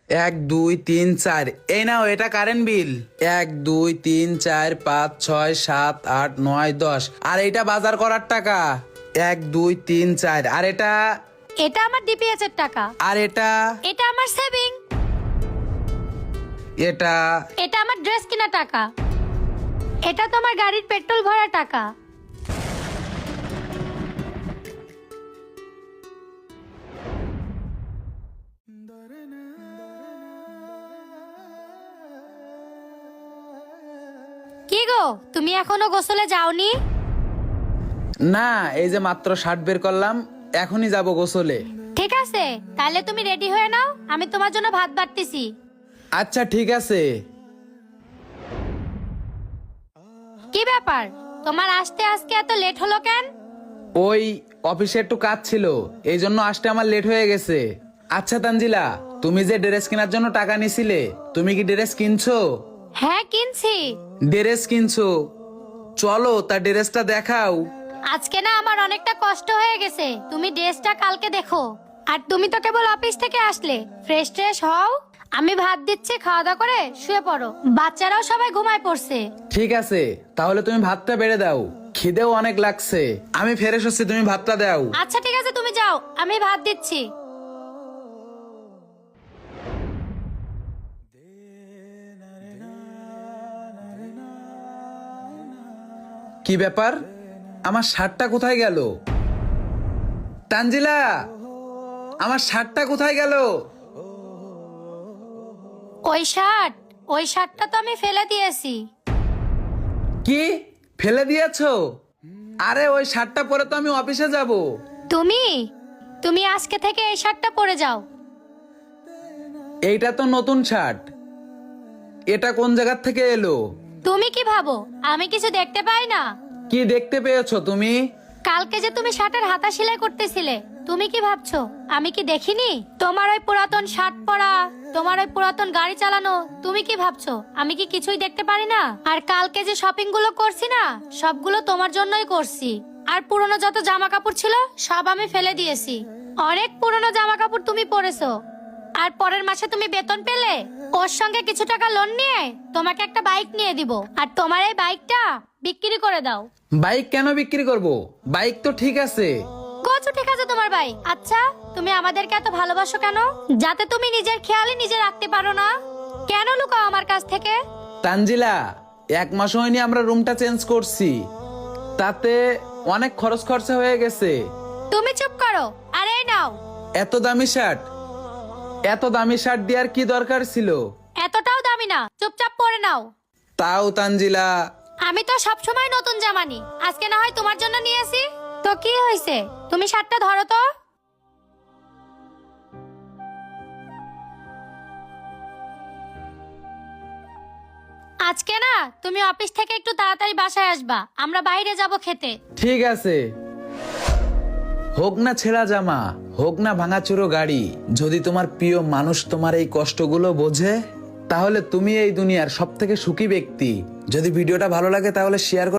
এক দুই তিন চার, এই নাও এটা কারেন্ট বিল। 1 2 3 4 5 6 7 8 9 10, আর এটা বাজার করার টাকা। 1 2 3 4, আর এটা, এটা আমার ডিপিএস এর টাকা। আর এটা, এটা আমার সেভিং। এটা, এটা আমার ড্রেস কেনা টাকা। এটা তোমার গাড়ির পেট্রোল ভরা টাকা। কি গো, তুমি এখনো গোসলে যাওনি? না, এই যে মাত্র শার্ট বের করলাম, এখনই যাব গোসলে। ঠিক আছে, তাহলে তুমি রেডি হয়ে নাও, আমি তোমার জন্য ভাত বাড়তেছি। আচ্ছা ঠিক আছে। কি ব্যাপার, তোমার আসতে আজকে এত লেট হলো কেন? ওই অফিসে একটু কাজ ছিল, এই জন্য আসতে আমার লেট হয়ে গেছে। আচ্ছা তানজিলা, তুমি যে ড্রেস কেনার জন্য টাকা নিছিলে, তুমি কি ড্রেস কিনছো? হ্যাঁ কিনছি। ড্রেস কিনছো, চলো তা ড্রেসটা দেখাও। আজকে না আমার অনেকটা কষ্ট হয়ে গেছে, তুমি ড্রেসটা কালকে দেখো। আর তুমি তো কেবল অফিস থেকে আসলে, ফ্রেশ ট্রেশ হও। আমি ভাত দিচ্ছি, খাওয়া দাওয়া করে শুয়ে পড়ো। বাচ্চারাও সবাই ঘুমায় পড়ছে। ঠিক আছে, তাহলে তুমি ভাতটা বেড়ে দাও, খিদেও অনেক লাগছে। আমি ফ্রেশ হচ্ছি, তুমি ভাতটা দাও। আচ্ছা ঠিক আছে, তুমি যাও, আমি ভাত দিচ্ছি। কি ব্যাপার, আমার শার্টটা কোথায় গেল? তানজিলা, আমার শার্টটা কোথায় গেল? ওই শার্টটা তো আমি ফেলে দিয়েছি। কি ফেলে দিয়েছো? আরে ওই শার্টটা পরে তো আমি অফিসে যাব। তুমি তুমি আজকে থেকে এই শার্টটা পরে যাও। এইটা তো নতুন শার্ট, এটা কোন জায়গা থেকে এলো? তুমি কি ভাবো আমি কিছু দেখতে পাই না? কি দেখতে পেয়েছো তুমি? কালকে যে তুমি শার্টের হাতা সেলাই করতেছিলে, তুমি কি ভাবছো আমি কি দেখিনি? তোমার ওই পুরাতন শার্ট পরা, তোমার ওই পুরাতন গাড়ি চালানো, তুমি কি ভাবছো আমি কি কিছুই দেখতে পারি না? আর কালকে যে শপিং গুলো করছি না, সবগুলো তোমার জন্যই করছি। আর পুরনো যত জামা কাপড় ছিল সব আমি ফেলে দিয়েছি। অনেক পুরনো জামা কাপড় তুমি পরেছো। আর পরের মাসে তুমি বেতন পেলে, ওর সঙ্গে কিছু টাকা লোন নিয়ে তোমাকে একটা বাইক নিয়ে দিব। আর তোমার এই বাইকটা বিক্রি করে দাও। বাইক কেন বিক্রি করব? বাইক তো ঠিক আছে। কচু ঠিক আছে তোমার ভাই। আচ্ছা, তুমি আমাদেরকে এত ভালোবাসো কেন? যাতে তুমি নিজের খেয়ালই নিজে রাখতে পারো না? কেন লুকাও আমার কাছ থেকে? তানজিলা, 1 মাস হয়নি আমরা রুমটা চেঞ্জ করছি, তাতে অনেক খরচ খরচা হয়ে গেছে। তুমি চুপ করো। আর এই নাও। এত দামি শার্ট, এত দামি শার্ট দেওয়ার কি দরকার ছিল? এতটাও দামি না, চুপচাপ পরে নাও। তাও তানজিলা, আমি তো সব সময় নতুন জামা নি, আজকে না হয় তোমার জন্য নিয়েছি। তো কি হয়েছে, তুমি শার্টটা ধরো তো। আজকে না তুমি অফিস থেকে একটু তাড়াতাড়ি বাসায় আসবা, আমরা বাইরে যাব খেতে। ঠিক আছে। হোক না ছেঁড়া জামা, হোক না ভাঙাচুরো গাড়ি, যদি তোমার প্রিয় মানুষ তোমার এই কষ্টগুলো বোঝে, তাহলে তুমি এই দুনিয়ার সব থেকে সুখী ব্যক্তি। যদি ভিডিওটা ভালো লাগে তাহলে শেয়ার